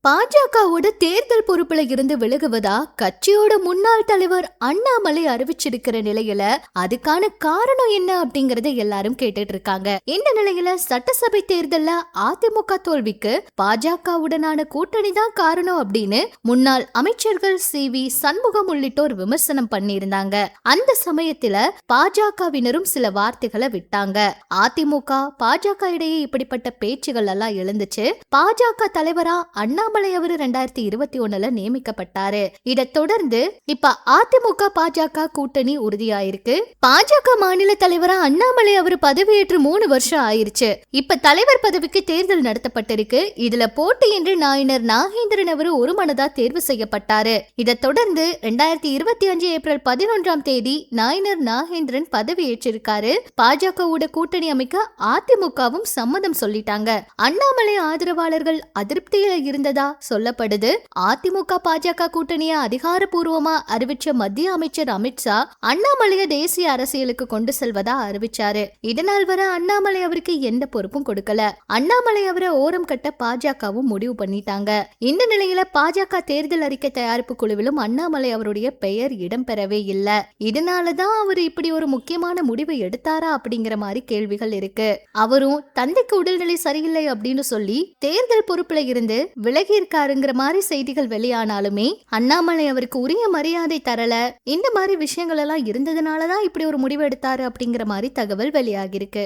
பாஜகவோட தேர்தல் பொறுப்புல இருந்து விலகுவதா கட்சியோட முன்னாள் தலைவர் அண்ணாமலை அறிவிச்சிருக்கிற நிலையில அதுக்கான காரணம் என்ன அப்படிங்கறத எல்லாரும் கேட்டுட்டு இருக்காங்க. இந்த நிலையில சட்டசபை தேர்தல்ல அதிமுக தோல்விக்கு பாஜகவுடனான கூட்டணி தான் காரணம் அப்படின்னு முன்னாள் அமைச்சர்கள் சி.வி. சண்முகம் உள்ளிட்டோர் விமர்சனம் பண்ணியிருந்தாங்க. அந்த சமயத்துல பாஜகவினரும் சில வார்த்தைகளை விட்டாங்க. அதிமுக பாஜக இடையே இப்படிப்பட்ட பேச்சுகள் எல்லாம் எழுந்துச்சு. பாஜக தலைவரா அண்ணாமலை அவரு 2021 நியமிக்கப்பட்டாரு. இதை தொடர்ந்து இப்ப அதிமுக பாஜக கூட்டணி உறுதியாயிருக்கு. பாஜக மாநில தலைவரா அண்ணாமலை அவரு பதவியேற்று 3 வருஷம் ஆயிருச்சு. இப்ப தலைவர் பதவிக்கு தேர்தல் நடத்தப்பட்டிருக்கு. இதுல போட்டியின்றி நாயனர் நாகேந்திரன் அவரு ஒருமனதா தேர்வு செய்யப்பட்டாரு. இதை தொடர்ந்து 2025 ஏப்ரல் 11 நாயனர் நாகேந்திரன் பதவியேற்றிருக்காரு. பாஜகவோட கூட்டணி அமைக்க அதிமுகவும் சம்மதம் சொல்லிட்டாங்க. அண்ணாமலை ஆதரவாளர்கள் அதிருப்தியில இருந்ததா சொல்லப்படுது. அதிமுக பாஜக கூட்டணியை அதிகாரப்பூர்வமா அறிவிச்ச மத்திய அமைச்சர் அமித்ஷா அண்ணாமலைய தேசிய அரசியலுக்கு கொண்டு செல்வதா அறிவிச்சாரு. இதனால் வர அண்ணாமலை அவருக்கு எந்த பொறுப்பும் கொடுக்கல. அண்ணாமலை அவரை ஓரம் கட்ட பாஜகவும் முடிவு பண்ணிட்டாங்க. இந்த நிலையில பாஜக தேர்தல் அறிக்கை தயாரிப்பு குழுவிலும் அண்ணாமலை அவருடைய பெயர் இடம்பெறவே இல்ல. இதனாலதான் அவர் இப்படி ஒரு முக்கியமான முடிவை எடுத்தாரா அப்படிங்கிற மாதிரி கேள்விகள் இருக்கு. அவரும் தந்தைக்கு உடல்நிலை சரியில்லை அப்படின்னு சொல்லி தேர்தல் பொறுப்புல இருந்து விலகி இருக்காருங்கிற மாதிரி செய்திகள் வெளியானாலுமே அண்ணாமலை அவருக்கு உரிய மரியாதை தரல. இந்த மாதிரி விஷயங்கள் எல்லாம் இருந்ததுனாலதான் இப்படி ஒரு முடிவு எடுத்தாரு அப்படிங்கிற மாதிரி தகவல் வெளியாகிருக்கு.